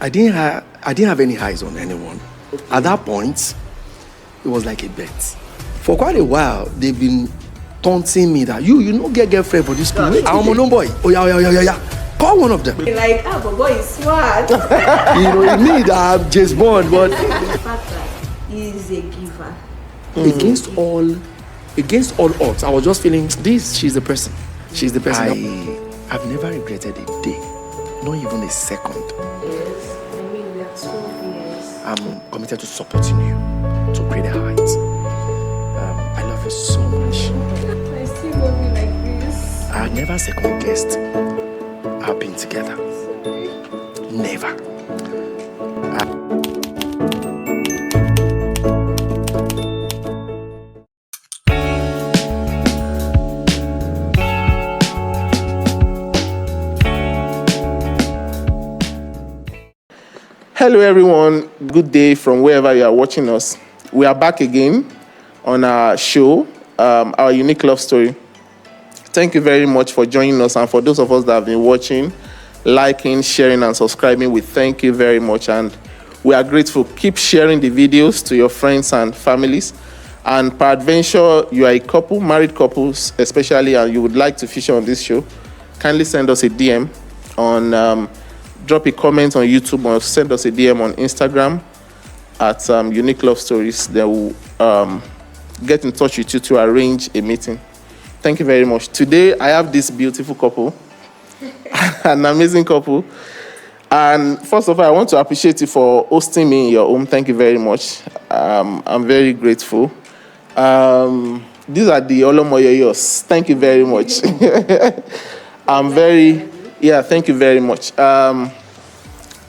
I didn't have any eyes on anyone. Okay. At that point, it was like a bet. For quite a while, they've been taunting me that you know get girlfriend for this school. Wait, I'm a boy. Oh yeah. Call one of them. Like, but boy is smart. It me that I'm just born, but the fact that he is a giver. Against all odds, I was just feeling she's the person. She's the person. I've never regretted a day, not even a second. Yes, I mean we are 12 years. I'm committed to supporting you to greater heights. I love you so much. I still love you like this. I never second guessed our being together. Never. Hello everyone, good day from wherever you are watching us. We are back again on our show, our unique love story. Thank you very much for joining us, and for those of us that have been watching, liking, sharing and subscribing, we thank you very much and we are grateful. Keep sharing the videos to your friends and families, and peradventure you are a couple, married couples especially, and you would like to feature on this show, kindly send us a DM on drop a comment on YouTube or send us a DM on Instagram at Unique Love Stories. They will get in touch with you to arrange a meeting. Thank you very much. Today, I have this beautiful couple, an amazing couple. And first of all, I want to appreciate you for hosting me in your home. Thank you very much. I'm very grateful. These are the Olomoyoyos. Thank you very much. Thank you very much.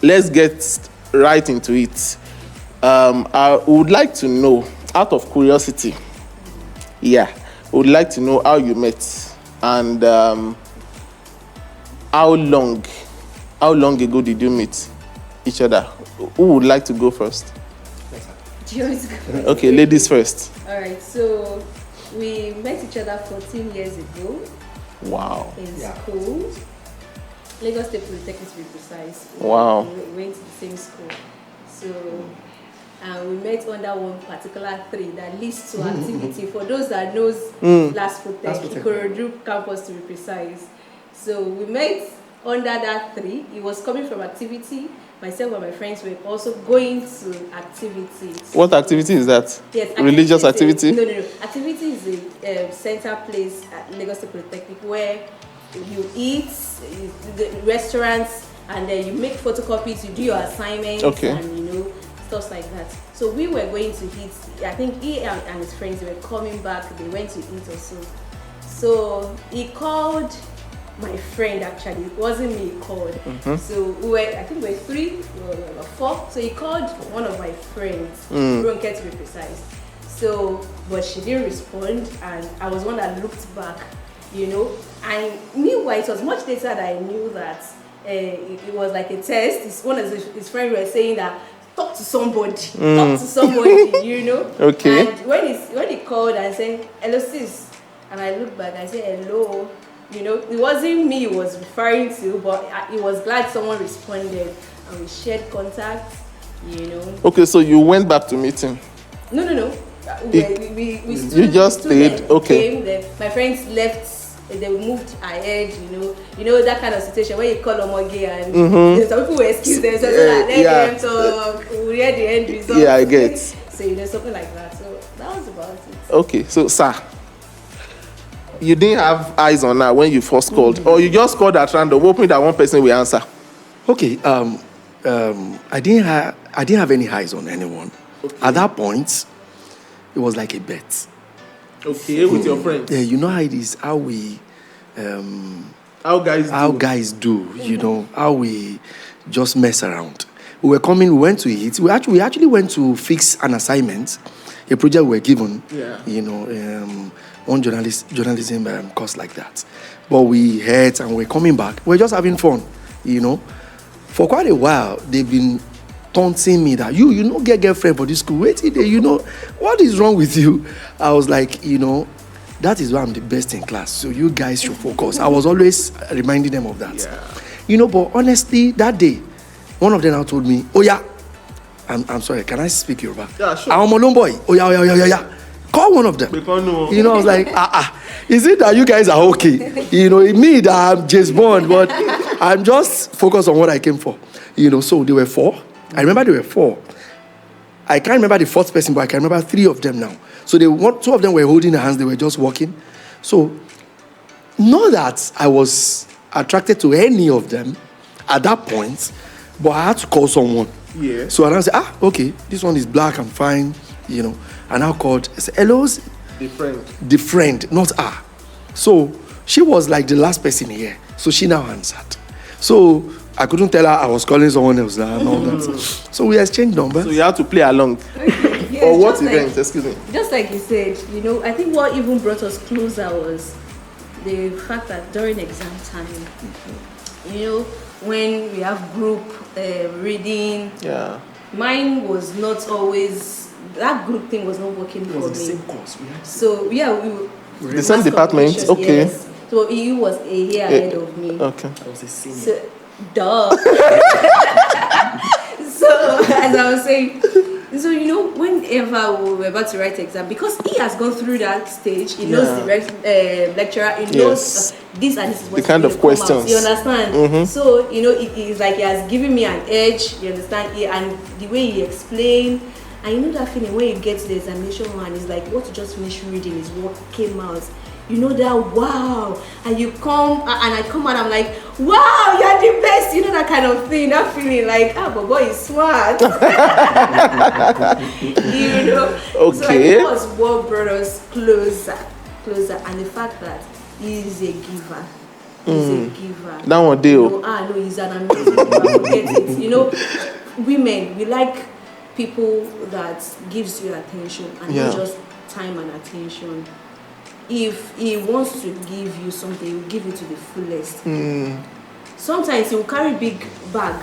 Let's get right into it. I would like to know, out of curiosity, I would like to know how you met and how long ago did you meet each other? Who would like to go first? Do you want to go? Okay, ladies first. All right, so we met each other 14 years ago. Wow. In school. Lagos State Polytechnic to be precise. Wow. We went to the same school. So we met under one particular tree that leads to activity. For those that knows Last Protect, Ikorodu campus to be precise. So we met under that tree. It was coming from activity. Myself and my friends were also going to activity. What activity is that? Yes, religious activity? No. Activity is a center place at Lagos State Polytechnic where you eat, the restaurants, and then you make photocopies, you do your assignments, and stuff like that. So we were going to eat. I think he and his friends were coming back. They went to eat also. So he called my friend. Actually, it wasn't me. He called. So I think we were 3 or 4. So he called one of my friends, Ronke to be precise. So, but she didn't respond, and I was one that looked back. And meanwhile, it was much later that I knew that it was like a test. One of his friends were saying that talk to somebody, Okay. And when he called and said, "Hello, sis," and I looked back, I said, "Hello," it wasn't me he was referring to, but he was glad someone responded, and we shared contact. Okay, so you went back to meet him. No. We stood, you just stayed. Okay. Came, my friends left. They moved ahead. That kind of situation where you call Omoge and some people will excuse themselves. Let them talk. We hear the end result. Yeah, I get. So something like that. So that was about it. Okay, so sir, you didn't have eyes on her when you first called, or you just called at random, hoping that one person will answer. Okay. I didn't have any eyes on anyone. Okay. At that point, it was like a bet. Okay, with your friends. Yeah, you know how it is. How guys do. How we just mess around. We went to eat. We actually went to fix an assignment, a project we were given. Yeah. On journalism course like that. But we ate and we're coming back. We're just having fun. For quite a while, they've been taunting me that you know get girlfriend for this school. Wait, what is wrong with you? I was like, that is why I'm the best in class. So you guys should focus. I was always reminding them of that. Yeah. But honestly, that day, One of them now told me, oh yeah, I'm sorry, can I speak Yoruba? Yeah, sure. I'm Olomboy. Oh yeah. Call one of them. You know, I was like, is it that you guys are okay? You know, me that I'm James Bond, but I'm just focused on what I came for. You know, so there were 4. I remember there were 4. I can't remember the 4th person, but I can remember 3 of them now. So 2 of them were holding their hands, they were just walking. So, not that I was attracted to any of them at that point, but I had to call someone. Yeah. So I said, okay, this one is black, I'm fine, you know. And I called, I said, hello's the friend, not her. So she was like the last person here. So she now answered. So I couldn't tell her I was calling someone else now and all that. So we exchanged numbers. So you had to play along. Yes, or what event? Excuse me. Just like you said, you know, I think what even brought us closer was the fact that during exam time, you know, when we have group reading, mine was not always, that group thing was not working for me. The same course. So yeah, we the same department. Okay. Yes. So he was a year ahead of me. Okay. I was a senior. So, duh. So as I was saying, so you know, whenever we were about to write exam, because he has gone through that stage, he knows the lecturer, he knows this and this is what the kind of questions. You understand? So you know, it's like he has given me an edge. You understand? And the way he explained, and you know that feeling when you get to the examination and it's like what you just finished reading is what came out. You know that wow, and you come and I come out, I'm like, wow, you're the best. You know that kind of thing, that feeling like, but boy is smart. You know. Okay. So it was what brought us closer, and the fact that he is a giver. He's a giver. That one deal. No, he's an amazing giver. Forget it. You know, women, we like people that gives you attention and not just time and attention. If he wants to give you something, he will give it to the fullest. Sometimes he will carry big bag.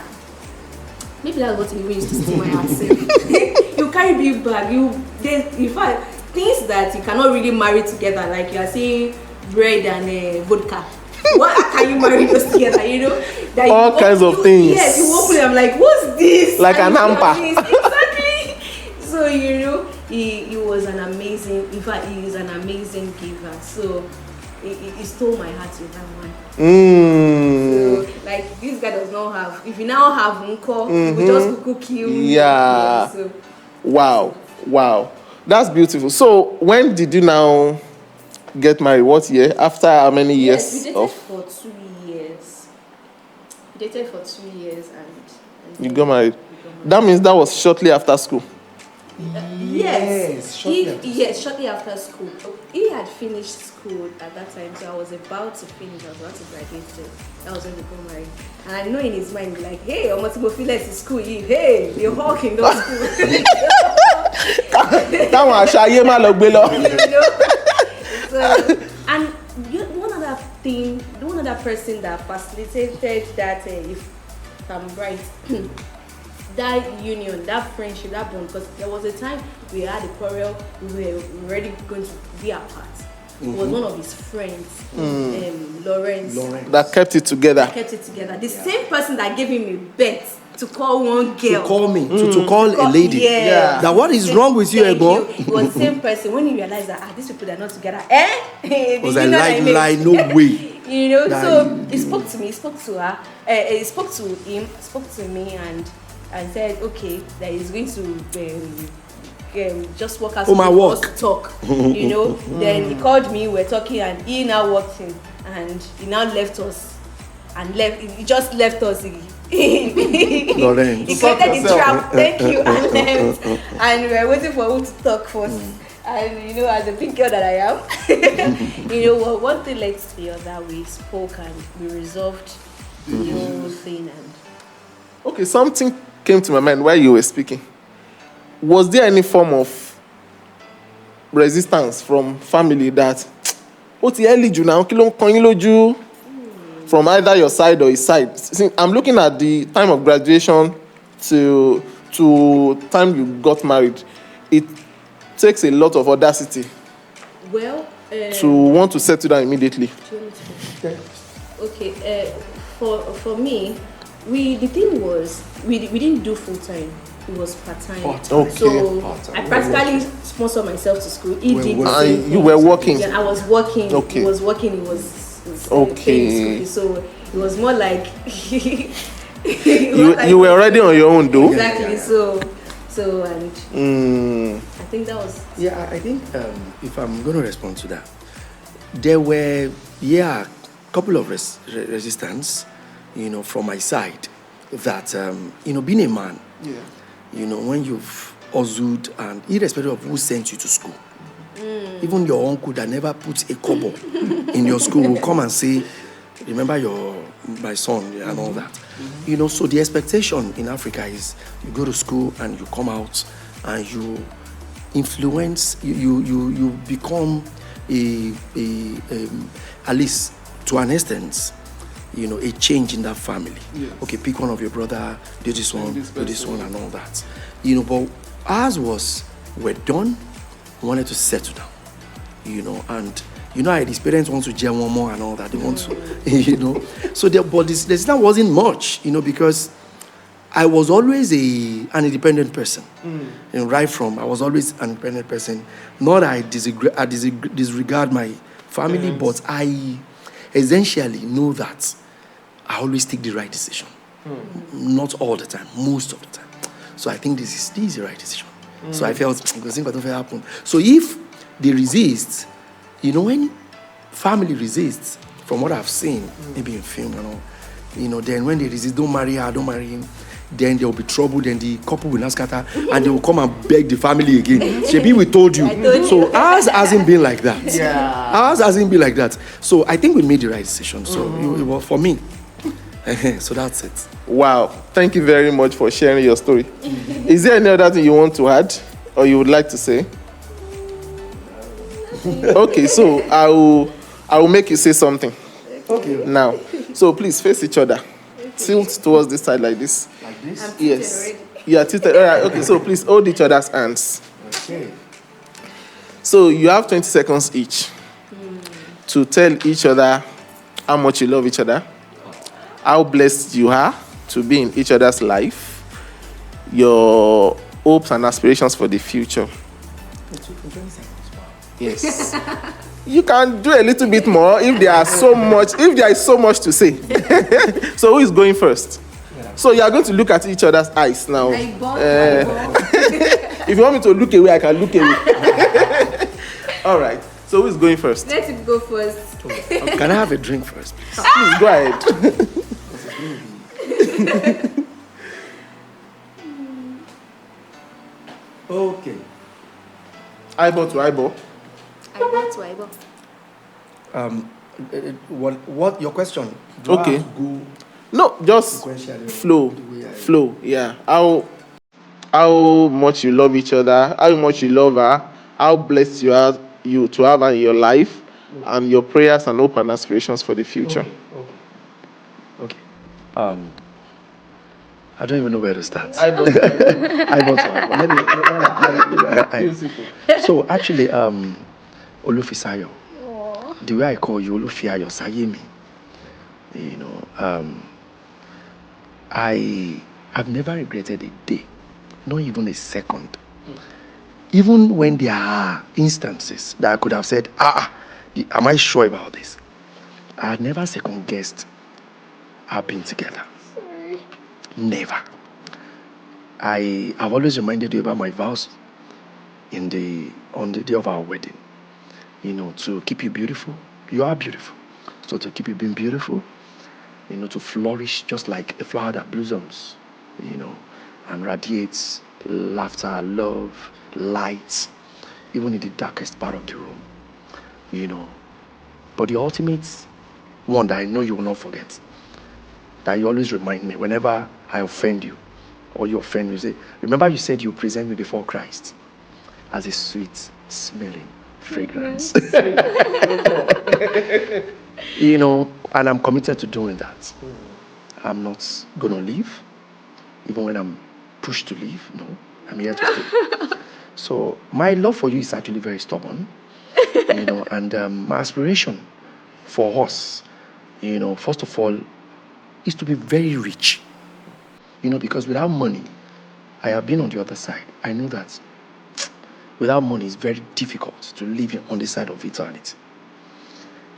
Maybe that's what he used to say my accent. He will carry big bag. In fact, things that you cannot really marry together, like you are saying bread and vodka. What can you marry those together? You know, that all kinds of things. Yes, you walk with. I'm like, what's this? Like an hamper. Exactly. So you know. He was an amazing, in fact, he is an amazing giver. So he stole my heart with that one. So, like, this guy does not have, if you now have Unko, he will just cook you. Yeah. So. Wow. That's beautiful. So, when did you now get married? What year? After how many years? Yes, we dated for 2 years. We dated for 2 years and you got married. That means that was shortly after school. Yes, shortly after school. He had finished school at that time, so I was about to finish. I was about to graduate. That was when we got married. And I know in his mind, like, hey, I'm going to go feel like to school. Hey, you're hawking, don't school. That one, so, and one other person that facilitated that, if I'm right, that union, that friendship, that bond, because there was a time we had a quarrel, we were already going to be apart. It was one of his friends, Lawrence. That kept it together. The same person that gave him a bet to call one girl. To call me, to call a lady. Yeah. That what is wrong with you, Ego? It was the same person. When you realize that, these people are not together. Was I lie, no way. You know, so he spoke to me, he spoke to her, he spoke to him, spoke to me, and said, okay, that he's going to just walk out to talk, you know. Then he called me, we were talking, and he now walked in, and he now left us, he just left us. He created the trap, thank you, and left. And we were waiting for him to talk first. And you know, as a big girl that I am, you know, well, one thing led to the other. We spoke and we resolved the whole thing. And okay, something came to my mind while you were speaking. Was there any form of resistance from family that from either your side or his side? See, I'm looking at the time of graduation to time you got married. It takes a lot of audacity to want to settle down immediately. Okay, for me, The thing was, we didn't do full time. It was part time. Okay. So Part-time. I practically sponsored myself to school. He did the same thing. You were working. Yeah, I was working. Okay. He was working. He was Okay. So it was more like You were already on your own, though. exactly. So and I think that was I think if I'm going to respond to that, there were a couple of resistance, from my side, that being a man, when you've hustled, and irrespective of who sent you to school, even your uncle that never put a kobo in your school will come and say, remember my son, and all that. So the expectation in Africa is you go to school and you come out and you influence, you become at least to an extent, a change in that family. Yes. Okay, pick one of your brother, do this one, do this one, and all that. But ours we're done, wanted to settle down, and his parents want to jail one more and all that. They want to, So but this wasn't much, because I was always an independent person. Right from, I was always an independent person. Not I disregard my family, but I essentially know that I always take the right decision. Not all the time, most of the time. So I think this is the right decision. So I felt, because things will happen. So if they resist, when family resists, from what I've seen, maybe in film and all, then when they resist, don't marry her, don't marry him, then there will be trouble, then the couple will not scatter, and they will come and beg the family again. Shebi, we told you. So ours hasn't been like that. Yeah. Ours hasn't been like that. So I think we made the right decision. So it was for me. So that's it. Wow. Thank you very much for sharing your story. Is there any other thing you want to add or you would like to say? Okay, so I will make you say something. Okay. Now. So please face each other. Tilt towards this side like this. Like this? I'm Yes. already. You are tilted. All right. Okay, so please hold each other's hands. Okay. So you have 20 seconds each to tell each other how much you love each other, how blessed you are to be in each other's life, your hopes and aspirations for the future. Yes. You can do a little bit more if there is so much to say. So who is going first? So you are going to look at each other's eyes now. If you want me to look away, I can look away. All right. So who is going first? Let him go first. Can I have a drink first, please? Please go ahead. Okay. Eyeball to eyeball. Eyeball to eyeball. What your question? Do Okay. I have to go No, just sequentially? flow. Yeah. How much you love each other, how much you love her, how blessed you are to have her in your life, and your prayers and hope and aspirations for the future. Okay. I don't even know where to start. Eyeball to eyeball. Eyeball to eyeball. So actually, Olufisayo, the way I call you, Olufiayo Sayemi, I've never regretted a day, not even a second. Even when there are instances that I could have said, am I sure about this? I had never second guessed our being together. Never. I've always reminded you about my vows on the day of our wedding. To keep you beautiful. You are beautiful. So to keep you being beautiful, to flourish just like a flower that blossoms, and radiates laughter, love, light, even in the darkest part of the room, But the ultimate one that I know you will not forget, that you always remind me whenever I offend you or you offend me, you say, remember you said you present me before Christ as a sweet smelling fragrance. And I'm committed to doing that. I'm not going to leave, even when I'm pushed to leave. No, I'm here to stay. So my love for you is actually very stubborn, and my aspiration for us, first of all, is to be very rich. because without money, I have been on the other side. I know that without money, it's very difficult to live on this side of eternity.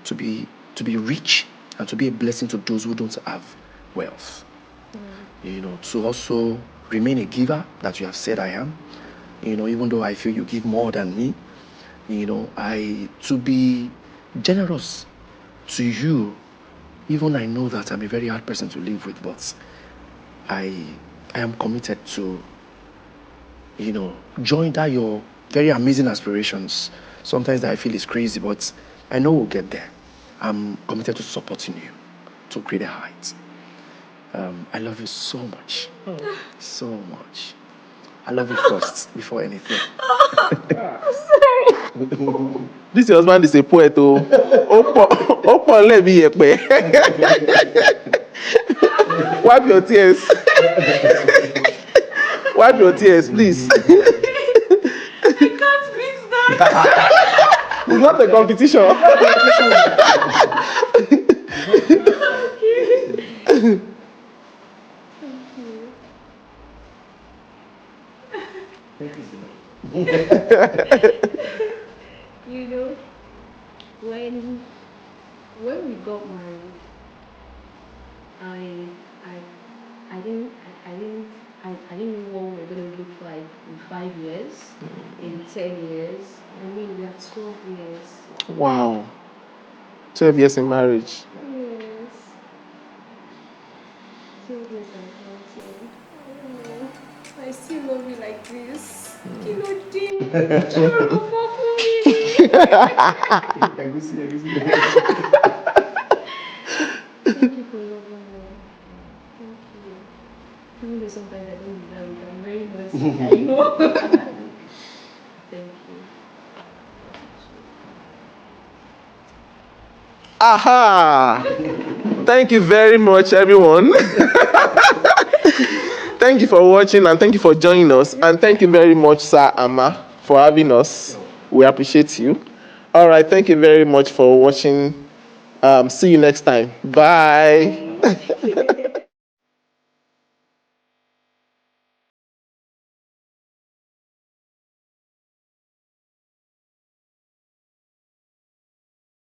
To be rich and to be a blessing to those who don't have wealth. To also remain a giver that you have said I am. Even though I feel you give more than me. To be generous to you. Even I know that I'm a very hard person to live with, but I am committed to, join that your very amazing aspirations. Sometimes I feel it's crazy, but I know we'll get there. I'm committed to supporting you to greater heights. I love you so much. So much. I love you first before anything. This husband is a poet. Open, let me hear. Wipe your tears. Wipe your tears, please. I can't fix that. It's not a competition. When we got married, I didn't know what we were going to look like in 5 years, in 10 years. We have 12 years. Wow. 12 years in marriage. Yes. 12 years and counting. I still love you like this. Thank you for loving me. Thank you. Even though sometimes I don't deserve it, I'm very naughty. I know. Thank you. Aha! Thank you very much, everyone. Thank you for watching and thank you for joining us. And thank you very much, Sir Ama, for having us. We appreciate you. All right, thank you very much for watching. See you next time. Bye.